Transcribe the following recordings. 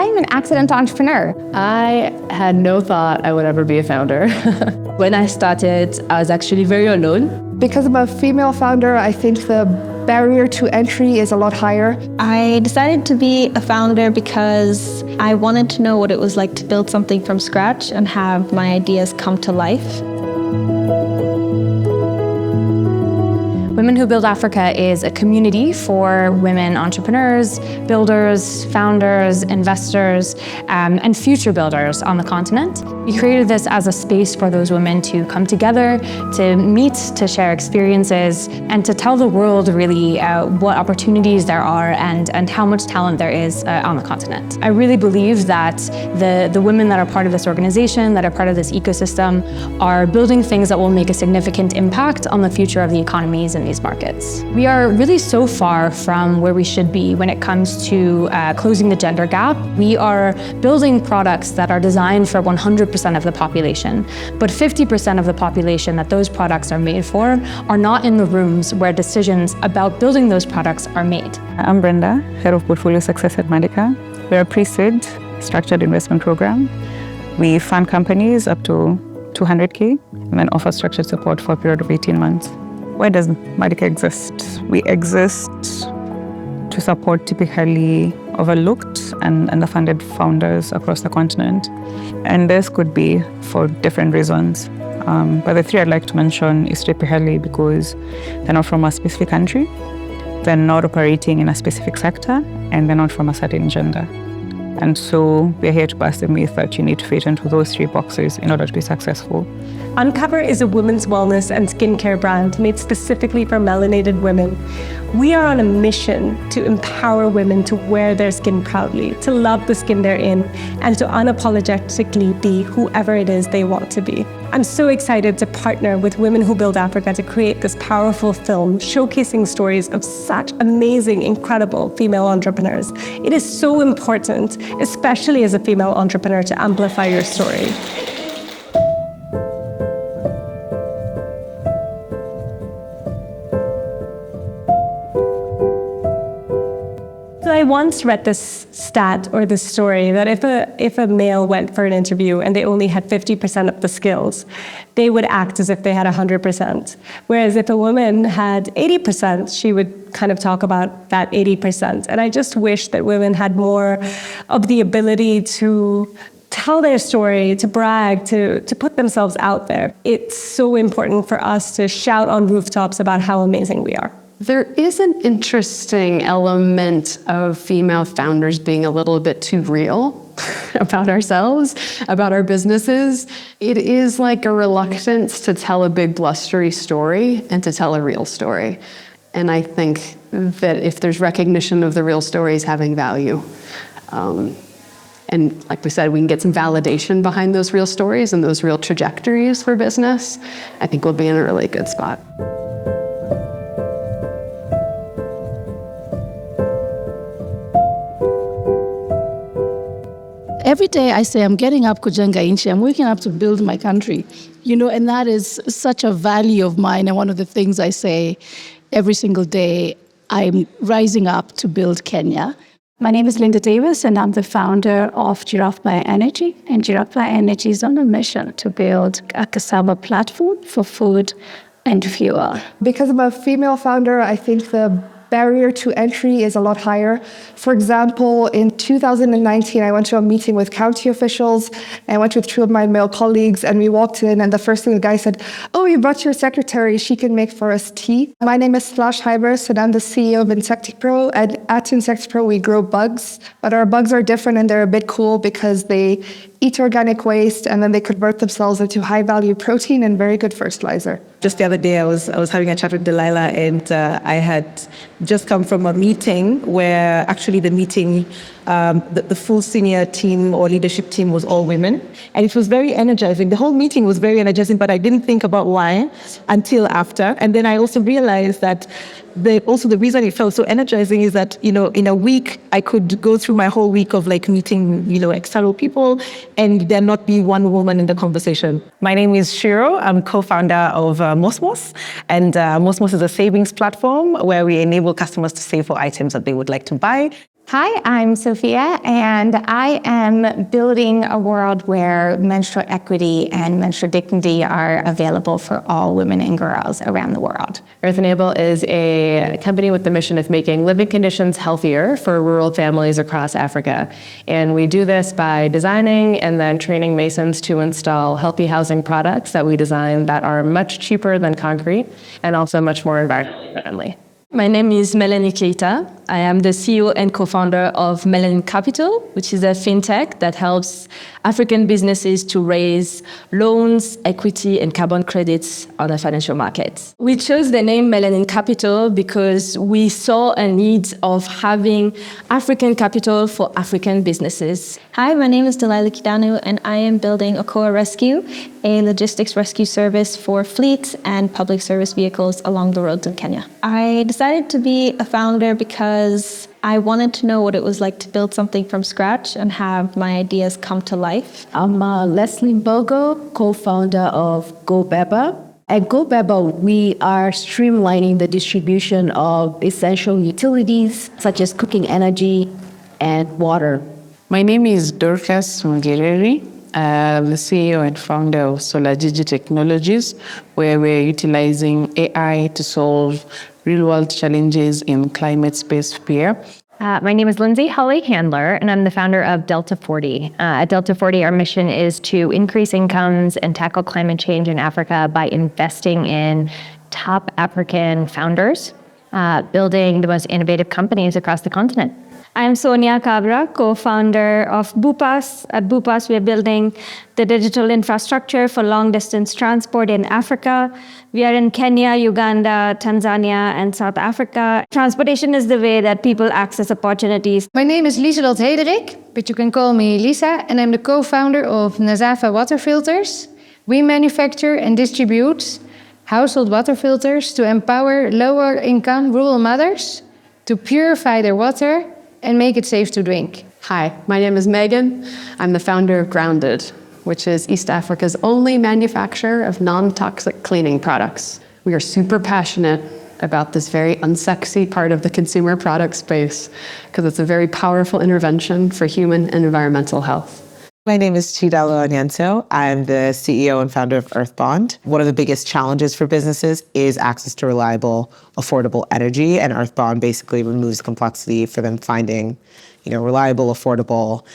I'm an accident entrepreneur. I had no thought I would ever be a founder. When I started, I was actually very alone. Because I'm a female founder, I think the barrier to entry is a lot higher. I decided to be a founder because I wanted to know what it was like to build something from scratch and have my ideas come to life. Women Who Build Africa is a community for women entrepreneurs, builders, founders, investors, and future builders on the continent. We created this as a space for those women to come together, to meet, to share experiences, and to tell the world really what opportunities there are and how much talent there is on the continent. I really believe that the women that are part of this organization, that are part of this ecosystem, are building things that will make a significant impact on the future of the economies in these markets. We are really so far from where we should be when it comes to closing the gender gap. We are building products that are designed for 100% of the population, but 50% of the population that those products are made for are not in the rooms where decisions about building those products are made. I'm Brenda, Head of Portfolio Success at Madica. We're a pre-seed structured investment program. We fund companies up to 200K and then offer structured support for a period of 18 months. Why does Madica exist? We exist to support typically overlooked and underfunded founders across the continent. And this could be for different reasons. But the three I'd like to mention is typically because they're not from a specific country, they're not operating in a specific sector, and they're not from a certain gender. And so we're here to bust the myth that you need to fit into those three boxes in order to be successful. Uncover is a women's wellness and skincare brand made specifically for melanated women. We are on a mission to empower women to wear their skin proudly, to love the skin they're in, and to unapologetically be whoever it is they want to be. I'm so excited to partner with Women Who Build Africa to create this powerful film showcasing stories of such amazing, incredible female entrepreneurs. It is so important, especially as a female entrepreneur, to amplify your story. I once read this stat or this story that if a male went for an interview and they only had 50% of the skills, they would act as if they had 100%. Whereas if a woman had 80%, she would kind of talk about that 80%. And I just wish that women had more of the ability to tell their story, to brag, to put themselves out there. It's so important for us to shout on rooftops about how amazing we are. There is an interesting element of female founders being a little bit too real about ourselves, about our businesses. It is like a reluctance to tell a big blustery story and to tell a real story. And I think that if there's recognition of the real stories having value, and like we said, we can get some validation behind those real stories and those real trajectories for business, I think we'll be in a really good spot. Every day I say, I'm getting up kujenga inchi, I'm waking up to build my country, and that is such a value of mine. And one of the things I say every single day, I'm rising up to build Kenya. My name is Linda Davis, and I'm the founder of Giraffe by Energy. And Giraffe by Energy is on a mission to build a cassava platform for food and fuel. Because I'm a female founder, I think the barrier to entry is a lot higher. For example, in 2019, I went to a meeting with county officials. I went with two of my male colleagues, and we walked in, and the first thing the guy said, "Oh, you brought your secretary. She can make for us tea." My name is Slash Hybers, and I'm the CEO of InsectiPro. And at InsectiPro, we grow bugs, but our bugs are different, and they're a bit cool because they eat organic waste, and then they convert themselves into high-value protein and very good fertilizer. Just the other day, I was having a chat with Delilah, and I had just come from a meeting where actually the full senior team or leadership team was all women, and it was very energizing. The whole meeting was very energizing, but I didn't think about why until after. And then I also realized that the reason it felt so energizing is that, in a week, I could go through my whole week of meeting, external people, and there not be one woman in the conversation. My name is Shiro. I'm co-founder of Mosmos, and Mosmos is a savings platform where we enable customers to save for items that they would like to buy. Hi, I'm Sophia, and I am building a world where menstrual equity and menstrual dignity are available for all women and girls around the world. EarthEnable is a company with the mission of making living conditions healthier for rural families across Africa. And we do this by designing and then training masons to install healthy housing products that we design that are much cheaper than concrete and also much more environmentally friendly. My name is Melanin Kapital. I am the CEO and co-founder of Melanin Kapital, which is a fintech that helps African businesses to raise loans, equity, and carbon credits on the financial markets. We chose the name Melanin Kapital because we saw a need of having African capital for African businesses. Hi, my name is Delilah Kidanu, and I am building Okoa Rescue, a logistics rescue service for fleets and public service vehicles along the roads in Kenya. I decided to be a founder because I wanted to know what it was like to build something from scratch and have my ideas come to life. I'm Leslie Mbogo, co-founder of Gobeba. At Gobeba, we are streamlining the distribution of essential utilities such as cooking energy and water. My name is Dorcas Mungereri. I'm the CEO and founder of Solar Gigi Technologies, where we're utilizing AI to solve real-world challenges in climate space fear. My name is Lindsay Holly-Handler, and I'm the founder of Delta 40. At Delta 40, our mission is to increase incomes and tackle climate change in Africa by investing in top African founders, building the most innovative companies across the continent. I'm Sonia Cabra, co-founder of BuuPass. At BuuPass, we are building the digital infrastructure for long-distance transport in Africa. We are in Kenya, Uganda, Tanzania, and South Africa. Transportation is the way that people access opportunities. My name is Lieselot Hederik, but you can call me Lisa, and I'm the co-founder of Nazafa Water Filters. We manufacture and distribute household water filters to empower lower-income rural mothers to purify their water and make it safe to drink. Hi, my name is Megan. I'm the founder of Grounded, which is East Africa's only manufacturer of non-toxic cleaning products. We are super passionate about this very unsexy part of the consumer product space because it's a very powerful intervention for human and environmental health. My name is Chidalo Onyanso. I'm the CEO and founder of Earthbond. One of the biggest challenges for businesses is access to reliable, affordable energy, and Earthbond basically removes complexity for them finding, reliable, affordable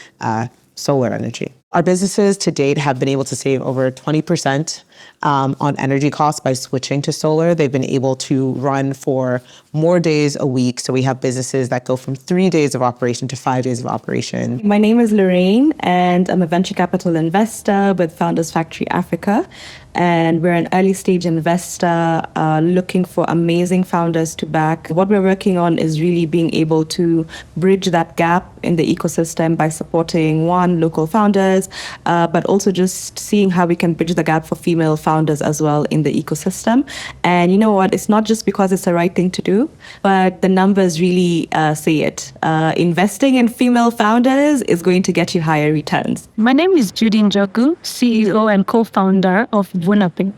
solar energy. Our businesses to date have been able to save over 20% on energy costs by switching to solar. They've been able to run for more days a week. So we have businesses that go from 3 days of operation to 5 days of operation. My name is Lorraine, and I'm a venture capital investor with Founders Factory Africa. And we're an early stage investor looking for amazing founders to back. What we're working on is really being able to bridge that gap in the ecosystem by supporting local founders, but also just seeing how we can bridge the gap for female founders as well in the ecosystem. And you know what? It's not just because it's the right thing to do, but the numbers really say it. Investing in female founders is going to get you higher returns. My name is Judy Njoku, CEO and co-founder of VunaPay.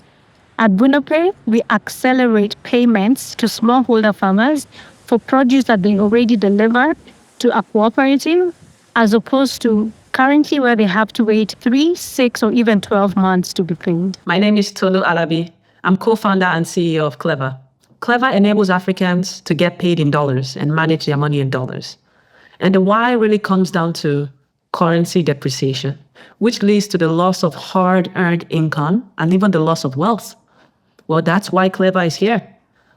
At VunaPay, we accelerate payments to smallholder farmers for produce that they already deliver to a cooperative, as opposed to currently where they have to wait 3, 6, or even 12 months to be paid. My name is Tolu Alabi. I'm co-founder and CEO of Clever. Clever enables Africans to get paid in dollars and manage their money in dollars. And the why really comes down to currency depreciation, which leads to the loss of hard-earned income and even the loss of wealth. Well, that's why Clever is here.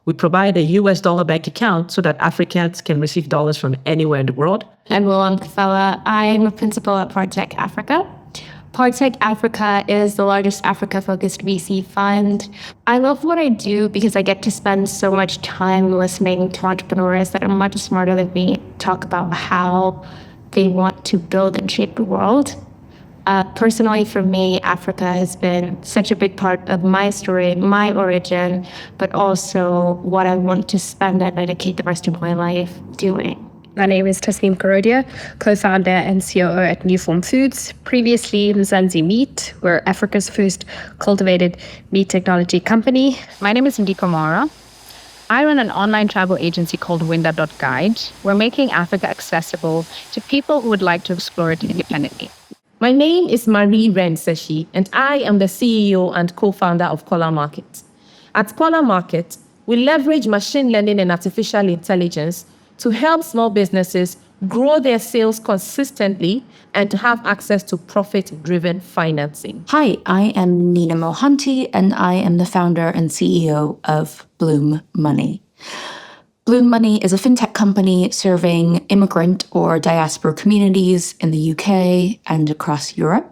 We provide a US dollar bank account so that Africans can receive dollars from anywhere in the world. I'm Willan Kafella. I'm a principal at Partech Africa. Partech Africa is the largest Africa-focused VC fund. I love what I do because I get to spend so much time listening to entrepreneurs that are much smarter than me talk about how they want to build and shape the world. Personally, for me, Africa has been such a big part of my story, my origin, but also what I want to spend and dedicate the rest of my life doing. My name is Tasneem Karodia, co-founder and COO at New Form Foods. Previously, Mzansi Meat, we're Africa's first cultivated meat technology company. My name is Madica Mara. I run an online travel agency called Winda.guide. We're making Africa accessible to people who would like to explore it independently. My name is Marie Renseshi, and I am the CEO and co-founder of Kola Market. At Kola Market, we leverage machine learning and artificial intelligence to help small businesses grow their sales consistently and to have access to profit-driven financing. Hi, I am Nina Mohanty, and I am the founder and CEO of Bloom Money. Bloom Money is a fintech company serving immigrant or diaspora communities in the UK and across Europe.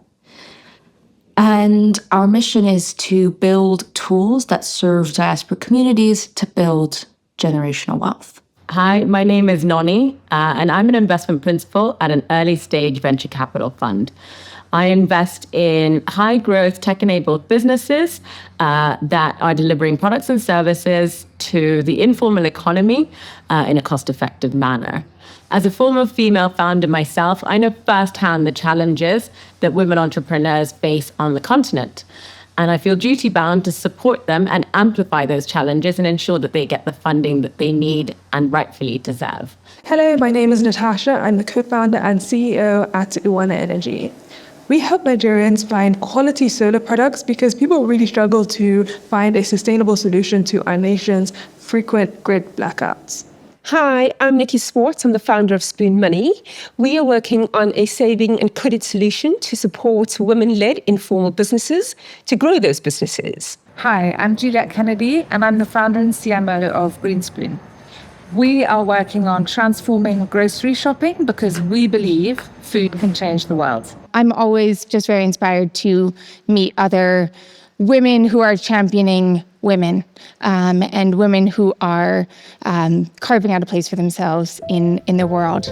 And our mission is to build tools that serve diaspora communities to build generational wealth. Hi, my name is Noni, and I'm an investment principal at an early-stage venture capital fund. I invest in high-growth, tech-enabled businesses that are delivering products and services to the informal economy in a cost-effective manner. As a former female founder myself, I know firsthand the challenges that women entrepreneurs face on the continent. And I feel duty-bound to support them and amplify those challenges and ensure that they get the funding that they need and rightfully deserve. Hello, my name is Natasha. I'm the co-founder and CEO at WNEnergy. We help Nigerians find quality solar products because people really struggle to find a sustainable solution to our nation's frequent grid blackouts. Hi, I'm Nikki Swartz. I'm the founder of Spoon Money. We are working on a saving and credit solution to support women-led informal businesses to grow those businesses. Hi, I'm Juliette Kennedy, and I'm the founder and CMO of Greenspoon. We are working on transforming grocery shopping because we believe food can change the world. I'm always just very inspired to meet other women who are championing women and women who are carving out a place for themselves in the world.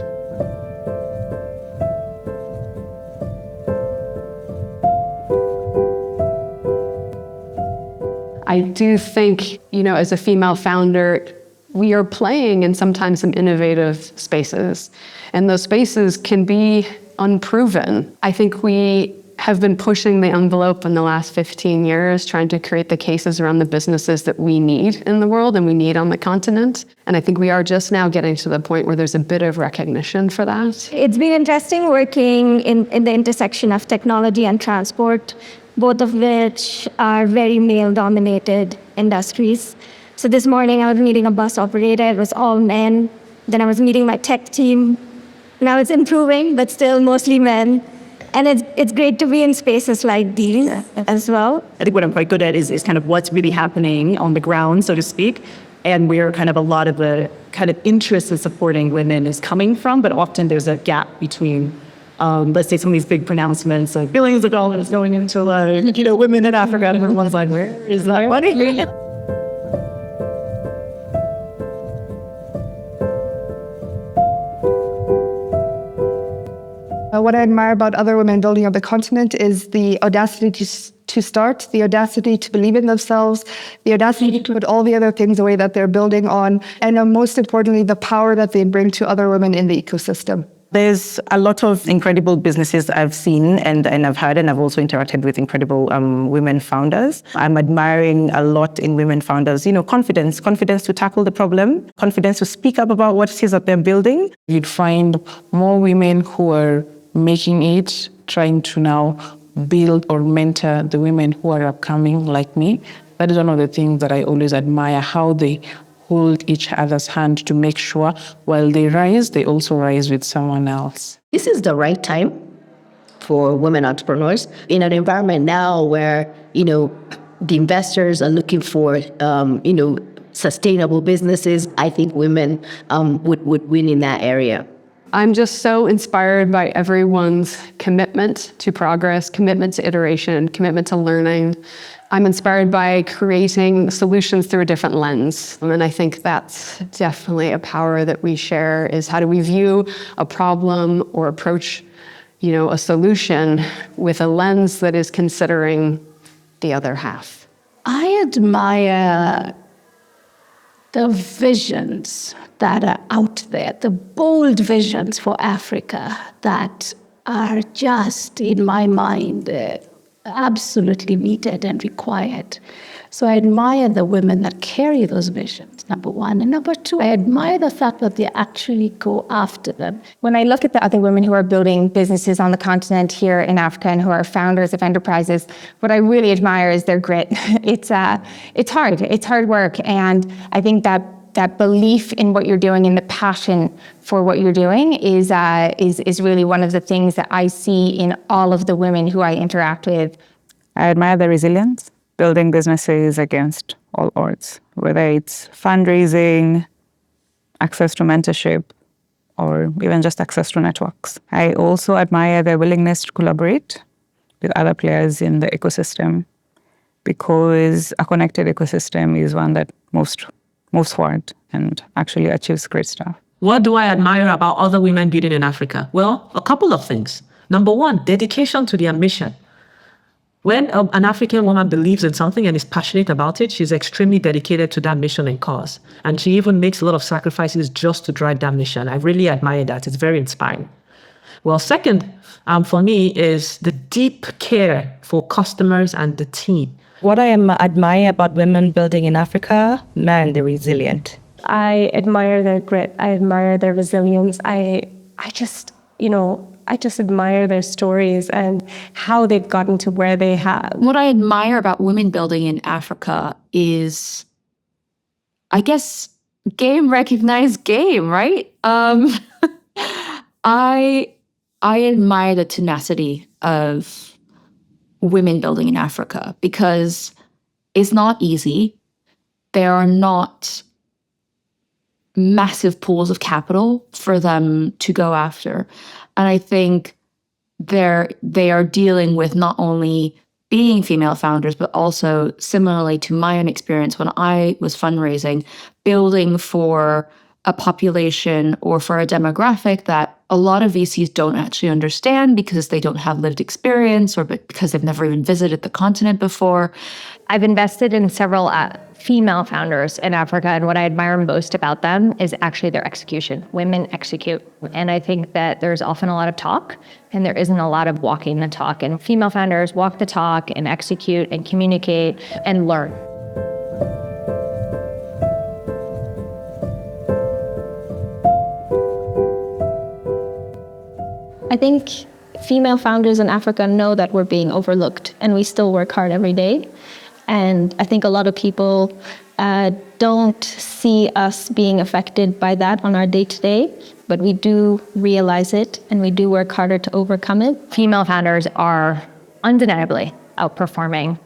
I do think, as a female founder, we are playing in sometimes some innovative spaces, and those spaces can be unproven. I think we have been pushing the envelope in the last 15 years, trying to create the cases around the businesses that we need in the world and we need on the continent. And I think we are just now getting to the point where there's a bit of recognition for that. It's been interesting working in the intersection of technology and transport, both of which are very male-dominated industries. So this morning I was meeting a bus operator, it was all men. Then I was meeting my tech team. Now it's improving, but still mostly men. And it's great to be in spaces like these as well. I think what I'm quite good at is kind of what's really happening on the ground, so to speak. And where kind of a lot of the kind of interest in supporting women is coming from, but often there's a gap between, let's say, some of these big pronouncements, like billions of dollars going into women in Africa, and everyone's like, where is that money? What I admire about other women building up the continent is the audacity to start, the audacity to believe in themselves, the audacity to put all the other things away that they're building on, and most importantly, the power that they bring to other women in the ecosystem. There's a lot of incredible businesses I've seen and I've heard, and I've also interacted with incredible women founders. I'm admiring a lot in women founders, confidence to tackle the problem, confidence to speak up about what it is that they're building. You'd find more women who are making it, trying to now build or mentor the women who are upcoming like me. That is one of the things that I always admire, how they hold each other's hand to make sure while they rise, they also rise with someone else. This is the right time for women entrepreneurs in an environment now where, the investors are looking for, sustainable businesses. I think women would win in that area. I'm just so inspired by everyone's commitment to progress, commitment to iteration, commitment to learning. I'm inspired by creating solutions through a different lens. And I think that's definitely a power that we share, is how do we view a problem or approach, a solution with a lens that is considering the other half. I admire the visions that are out there, the bold visions for Africa that are just, in my mind, absolutely needed and required. So I admire the women that carry those visions, number one. And number two, I admire the fact that they actually go after them. When I look at the other women who are building businesses on the continent here in Africa and who are founders of enterprises, what I really admire is their grit. It's hard work. And I think that belief in what you're doing and the passion for what you're doing is really one of the things that I see in all of the women who I interact with. I admire the resilience, building businesses against all odds, whether it's fundraising, access to mentorship, or even just access to networks. I also admire their willingness to collaborate with other players in the ecosystem, because a connected ecosystem is one that moves forward and actually achieves great stuff. What do I admire about other women building in Africa? Well, a couple of things. Number one, dedication to their mission. When an African woman believes in something and is passionate about it, she's extremely dedicated to that mission and cause. And she even makes a lot of sacrifices just to drive that mission. I really admire that. It's very inspiring. Well, second, for me, is the deep care for customers and the team. What I admire about women building in Africa, man, they're resilient. I admire their grit. I admire their resilience. I just admire their stories and how they've gotten to where they have. What I admire about women building in Africa is, I guess, game recognized game, right? I admire the tenacity of women building in Africa because it's not easy. There are not massive pools of capital for them to go after. And I think they are dealing with not only being female founders, but also similarly to my own experience when I was fundraising, building for a population or for a demographic that a lot of VCs don't actually understand because they don't have lived experience or because they've never even visited the continent before. I've invested in several female founders in Africa, and what I admire most about them is actually their execution. Women execute. And I think that there's often a lot of talk, and there isn't a lot of walking the talk. And female founders walk the talk and execute and communicate and learn. I think female founders in Africa know that we're being overlooked, and we still work hard every day. And I think a lot of people don't see us being affected by that on our day-to-day, but we do realize it, and we do work harder to overcome it. Female founders are undeniably outperforming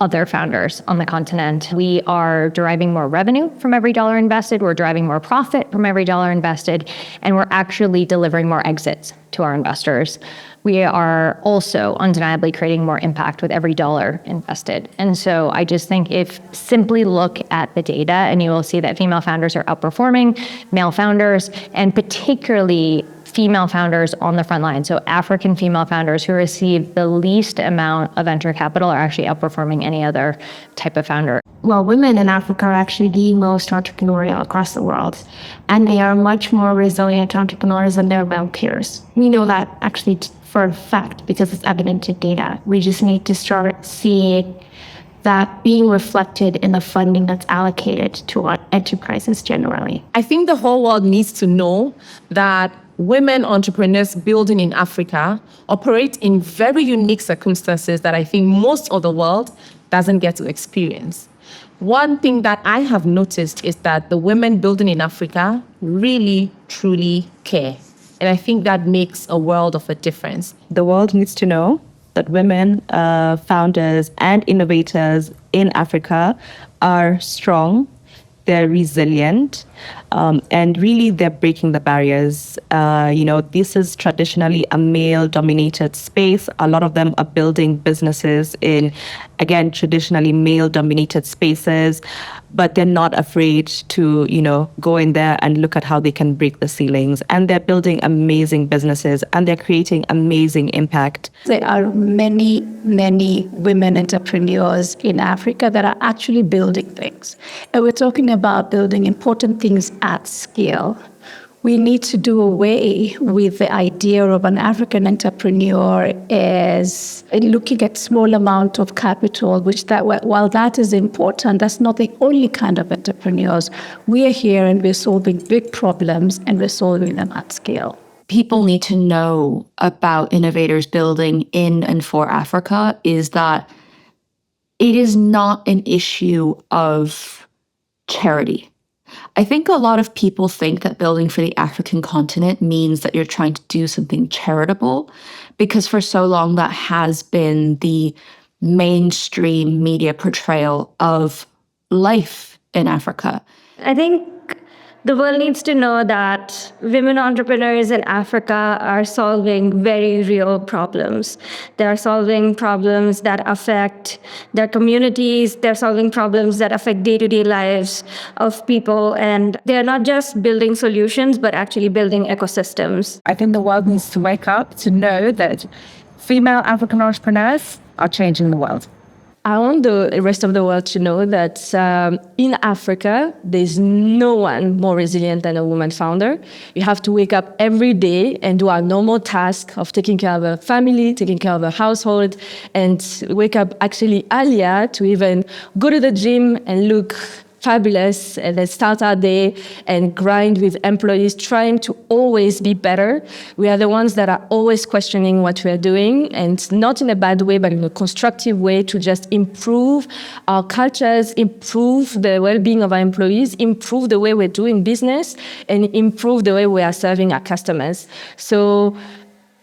other founders on the continent. We are deriving more revenue from every dollar invested, we're driving more profit from every dollar invested, and we're actually delivering more exits to our investors. We are also undeniably creating more impact with every dollar invested. And so I just think if simply look at the data, and you will see that female founders are outperforming male founders, and particularly female founders on the front line. So African female founders who receive the least amount of venture capital are actually outperforming any other type of founder. Well, women in Africa are actually the most entrepreneurial across the world, and they are much more resilient entrepreneurs than their male peers. We know that actually for a fact because it's evident in data. We just need to start seeing that being reflected in the funding that's allocated to our enterprises generally. I think the whole world needs to know that women entrepreneurs building in Africa operate in very unique circumstances that I think most of the world doesn't get to experience. One thing that I have noticed is that the women building in Africa really, truly care. And I think that makes a world of a difference. The world needs to know that women founders and innovators in Africa are strong, they're resilient, and really they're breaking the barriers. This is traditionally a male-dominated space. A lot of them are building businesses in, again, traditionally male-dominated spaces, but they're not afraid to, go in there and look at how they can break the ceilings. And they're building amazing businesses, and they're creating amazing impact. There are many, many women entrepreneurs in Africa that are actually building things. And we're talking about building important things at scale. we need to do away with the idea of an African entrepreneur as looking at small amount of capital, while that is important, that's not the only kind of entrepreneurs. We are here and we're solving big problems and we're solving them at scale. People need to know about innovators building in and for Africa is that it is not an issue of charity. I think a lot of people think that building for the African continent means that you're trying to do something charitable, because for so long that has been the mainstream media portrayal of life in Africa. I think the world needs to know that women entrepreneurs in Africa are solving very real problems. They are solving problems that affect their communities. They're solving problems that affect day-to-day lives of people. And they're not just building solutions, but actually building ecosystems. I think the world needs to wake up to know that female African entrepreneurs are changing the world. I want the rest of the world to know that in Africa, there's no one more resilient than a woman founder. You have to wake up every day and do our normal task of taking care of a family, taking care of a household, and wake up actually earlier to even go to the gym and look fabulous, and then start our day and grind with employees, trying to always be better. We are the ones that are always questioning what we are doing, and not in a bad way, but in a constructive way, to just improve our cultures, improve the well-being of our employees, improve the way we're doing business, and improve the way we are serving our customers. So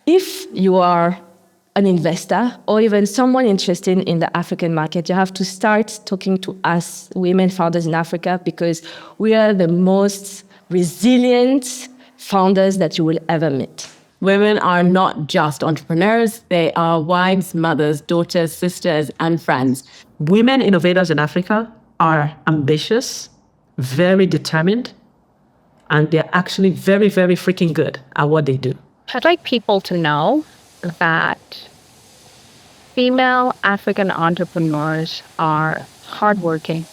if you are an investor or even someone interested in the African market, you have to start talking to us women founders in Africa, because we are the most resilient founders that you will ever meet. Women are not just entrepreneurs, they are wives, mothers, daughters, sisters, and friends. Women innovators in Africa are ambitious, very determined, and they're actually very, very freaking good at what they do. I'd like people to know that female African entrepreneurs are hardworking.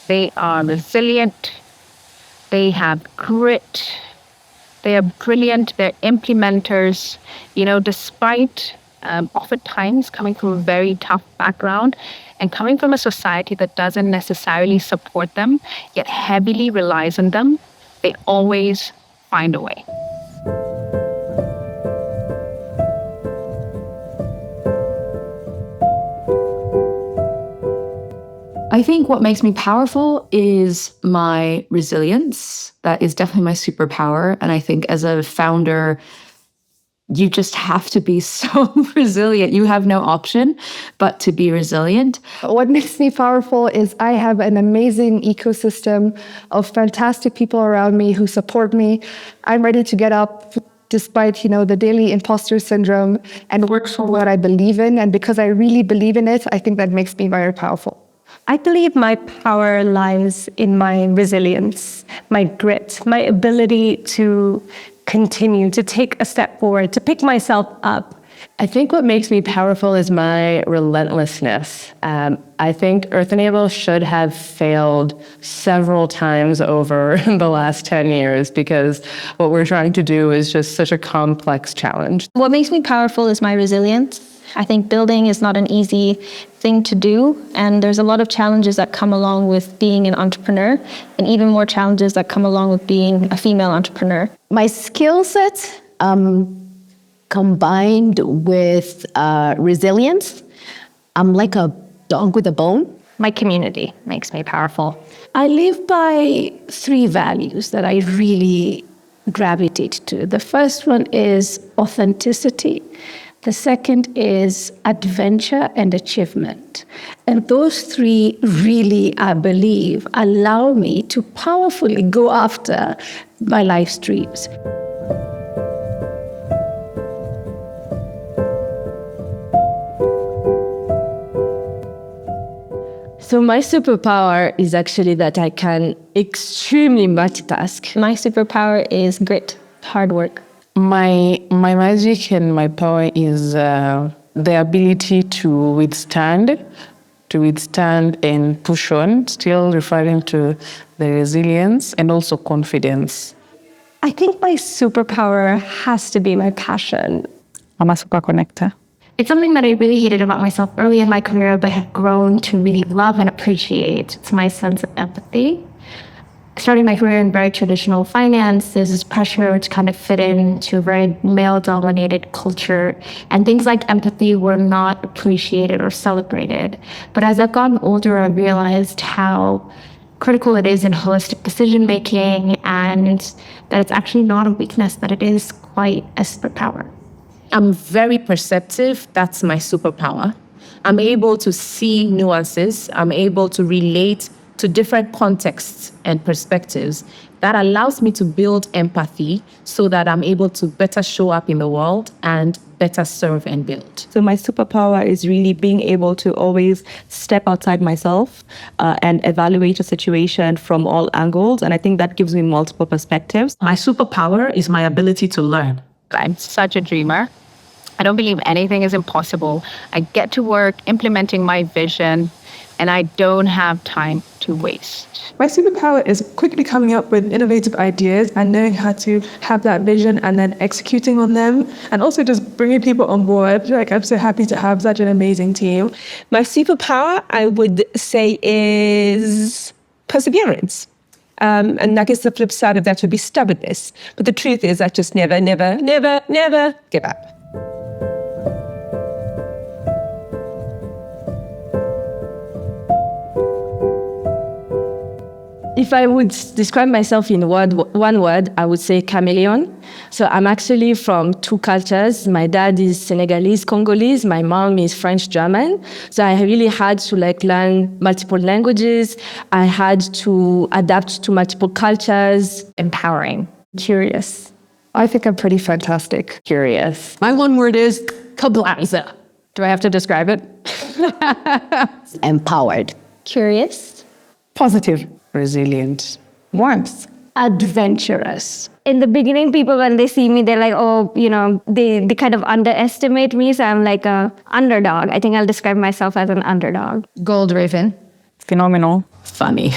They are resilient. They have grit. They are brilliant. They're implementers. You know, despite oftentimes coming from a very tough background and coming from a society that doesn't necessarily support them, yet heavily relies on them, they always find a way. I think what makes me powerful is my resilience. That is definitely my superpower. And I think as a founder, you just have to be so resilient. You have no option but to be resilient. What makes me powerful is I have an amazing ecosystem of fantastic people around me who support me. I'm ready to get up despite, the daily imposter syndrome and work for what I believe in. And because I really believe in it, I think that makes me very powerful. I believe my power lies in my resilience, my grit, my ability to continue, to take a step forward, to pick myself up. I think what makes me powerful is my relentlessness. I think EarthEnable should have failed several times over the last 10 years, because what we're trying to do is just such a complex challenge. What makes me powerful is my resilience. I think building is not an easy thing to do, and there's a lot of challenges that come along with being an entrepreneur, and even more challenges that come along with being a female entrepreneur. My skill set combined with resilience, I'm like a dog with a bone. My community makes me powerful. I live by 3 values that I really gravitate to. The first one is authenticity. The second is adventure and achievement. And those 3 really, I believe, allow me to powerfully go after my life dreams. So my superpower is actually that I can extremely multitask. My superpower is grit, hard work. My magic and my power is the ability to withstand and push on, still referring to the resilience and also confidence. I think my superpower has to be my passion. I'm a super connector. It's something that I really hated about myself early in my career, but have grown to really love and appreciate. It's my sense of empathy. Starting my career in very traditional finance, there's this pressure to kind of fit into a very male-dominated culture, and things like empathy were not appreciated or celebrated. But as I've gotten older, I've realized how critical it is in holistic decision-making, and that it's actually not a weakness, that it is quite a superpower. I'm very perceptive. That's my superpower. I'm able to see nuances. I'm able to relate to different contexts and perspectives. That allows me to build empathy so that I'm able to better show up in the world and better serve and build. So my superpower is really being able to always step outside myself and evaluate a situation from all angles. And I think that gives me multiple perspectives. My superpower is my ability to learn. I'm such a dreamer. I don't believe anything is impossible. I get to work implementing my vision, and I don't have time to waste. My superpower is quickly coming up with innovative ideas and knowing how to have that vision and then executing on them, and also just bringing people on board. Like, I'm so happy to have such an amazing team. My superpower, I would say, is perseverance. And I guess the flip side of that would be stubbornness. But the truth is I just never give up. If I would describe myself in one word, I would say chameleon. So I'm actually from two cultures. My dad is Senegalese, Congolese. My mom is French, German. So I really had to learn multiple languages. I had to adapt to multiple cultures. Empowering. Curious. I think I'm pretty fantastic. Curious. My one word is kablaza. Do I have to describe it? Empowered. Curious. Positive. Resilient. Warmth. Adventurous. In the beginning, people, when they see me, they're like, oh, they kind of underestimate me. So I'm like a underdog. I think I'll describe myself as an underdog. Goal-driven. Phenomenal. Funny.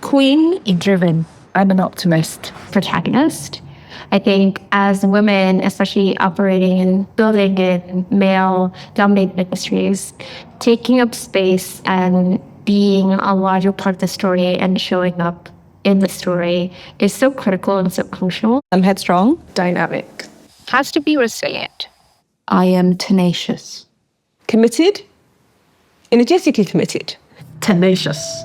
Queen. Driven. I'm an optimist. Protagonist. I think as women, especially operating and building in male-dominated industries, taking up space and being a larger part of the story and showing up in the story is so critical and so crucial. I'm headstrong. Dynamic. Has to be resilient. I am tenacious. Committed. Energetically committed. Tenacious.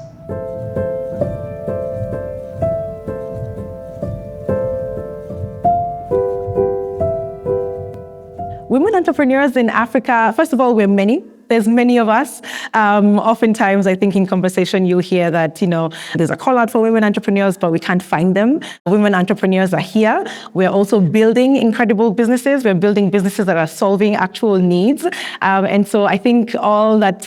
Women entrepreneurs in Africa, first of all, we're many. There's many of us. Oftentimes, I think in conversation, you'll hear that, there's a call out for women entrepreneurs, but we can't find them. Women entrepreneurs are here. We're also building incredible businesses. We're building businesses that are solving actual needs. And so I think all that,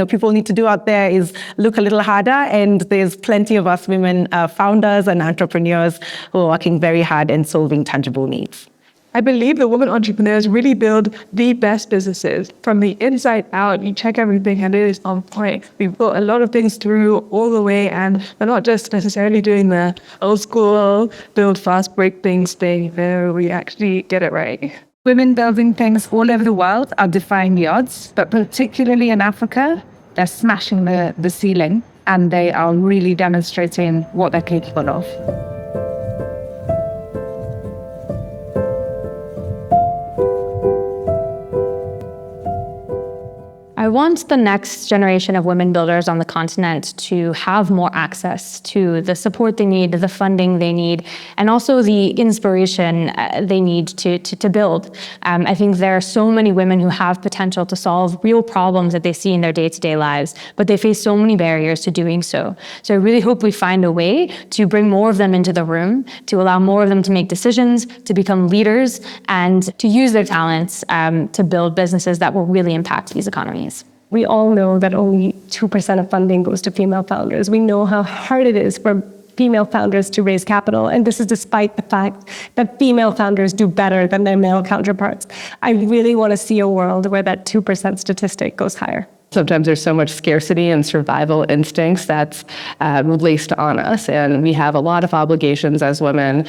people need to do out there is look a little harder. And there's plenty of us women founders and entrepreneurs who are working very hard and solving tangible needs. I believe the women entrepreneurs really build the best businesses from the inside out. You check everything and it is on point. We've thought a lot of things through all the way, and we're not just necessarily doing the old school build fast, break things thing. No, we actually get it right. Women building things all over the world are defying the odds, but particularly in Africa, they're smashing the ceiling, and they are really demonstrating what they're capable of. I want the next generation of women builders on the continent to have more access to the support they need, the funding they need, and also the inspiration they need to build. I think there are so many women who have potential to solve real problems that they see in their day-to-day lives, but they face so many barriers to doing so. So I really hope we find a way to bring more of them into the room, to allow more of them to make decisions, to become leaders, and to use their talents to build businesses that will really impact these economies. We all know that only 2% of funding goes to female founders. We know how hard it is for female founders to raise capital, and this is despite the fact that female founders do better than their male counterparts. I really want to see a world where that 2% statistic goes higher. Sometimes there's so much scarcity and survival instincts that's placed on us. And we have a lot of obligations as women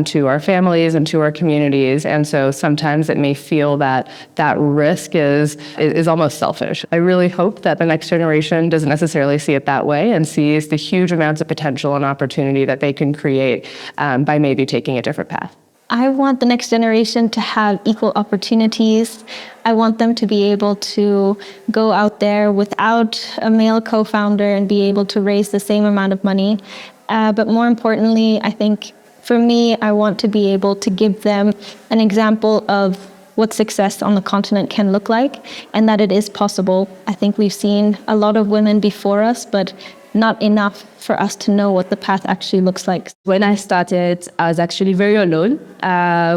to our families and to our communities. And so sometimes it may feel that that risk is almost selfish. I really hope that the next generation doesn't necessarily see it that way and sees the huge amounts of potential and opportunity that they can create by maybe taking a different path. I want the next generation to have equal opportunities. I want them to be able to go out there without a male co-founder and be able to raise the same amount of money. But more importantly, I think for me, I want to be able to give them an example of what success on the continent can look like and that it is possible. I think we've seen a lot of women before us, but not enough for us to know what the path actually looks like. When I started, I was actually very alone.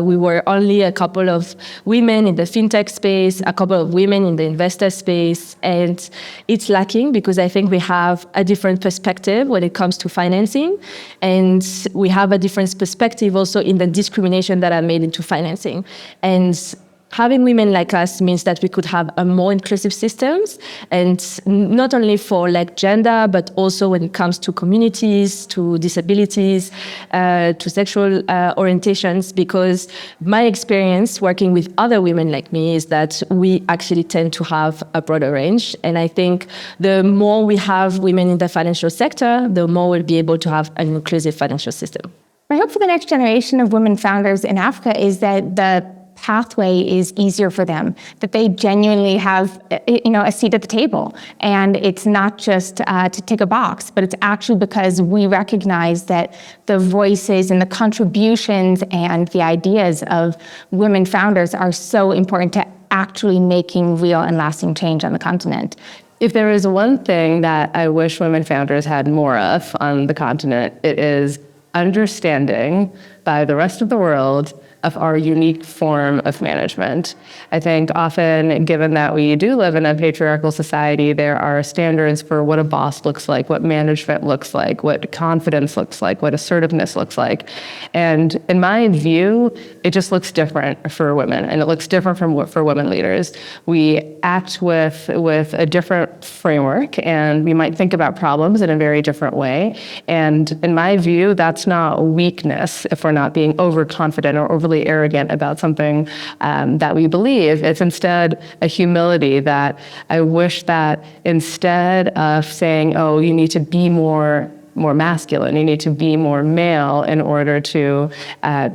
We were only a couple of women in the fintech space, a couple of women in the investor space, and it's lacking because I think we have a different perspective when it comes to financing, and we have a different perspective also in the discrimination that are made into financing. And having women like us means that we could have a more inclusive systems, and not only for like gender, but also when it comes to communities, to disabilities, to sexual orientations, because my experience working with other women like me is that we actually tend to have a broader range. And I think the more we have women in the financial sector, the more we'll be able to have an inclusive financial system. My hope for the next generation of women founders in Africa is that the pathway is easier for them, that they genuinely have, a seat at the table. And it's not just to tick a box, but it's actually because we recognize that the voices and the contributions and the ideas of women founders are so important to actually making real and lasting change on the continent. If there is one thing that I wish women founders had more of on the continent, it is understanding by the rest of the world of our unique form of management. I think often, given that we do live in a patriarchal society, there are standards for what a boss looks like, what management looks like, what confidence looks like, what assertiveness looks like. And in my view, it just looks different for women, and it looks different for women leaders. We act with a different framework, and we might think about problems in a very different way. And in my view, that's not weakness if we're not being overconfident or overly arrogant about something that we believe. It's instead a humility that I wish that instead of saying, oh, you need to be more masculine, you need to be more male in order to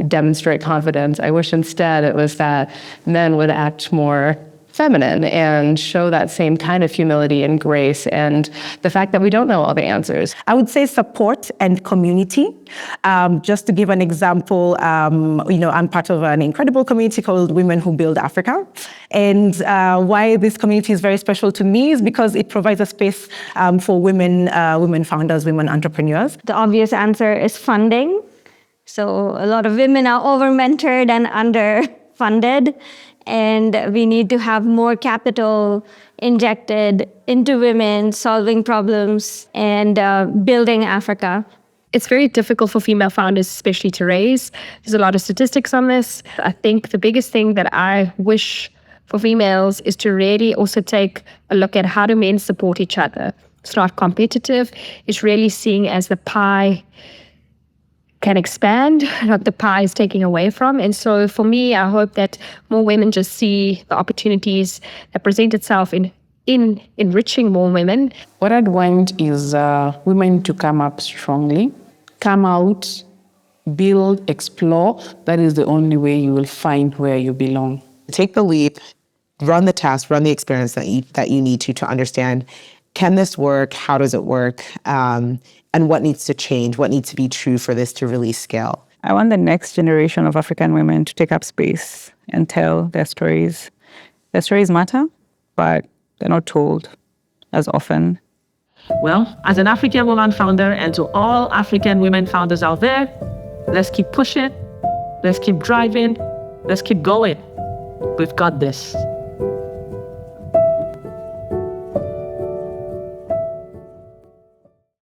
demonstrate confidence, I wish instead it was that men would act more feminine and show that same kind of humility and grace, and the fact that we don't know all the answers. I would say support and community. Just to give an example, I'm part of an incredible community called Women Who Build Africa. And why this community is very special to me is because it provides a space for women founders, women entrepreneurs. The obvious answer is funding. So a lot of women are over-mentored and underfunded. And we need to have more capital injected into women, solving problems and building Africa. It's very difficult for female founders, especially to raise. There's a lot of statistics on this. I think the biggest thing that I wish for females is to really also take a look at how do men support each other. It's not competitive. It's really seeing as the pie can expand, not the pie is taking away from. And so for me, I hope that more women just see the opportunities that present itself in enriching more women. What I'd want is women to come up strongly, come out, build, explore. That is the only way you will find where you belong. Take the leap, run the task, run the experience that you need to understand, can this work? How does it work? And what needs to change? What needs to be true for this to really scale? I want the next generation of African women to take up space and tell their stories. Their stories matter, but they're not told as often. Well, as an African woman founder, and to all African women founders out there, let's keep pushing, let's keep driving, let's keep going. We've got this.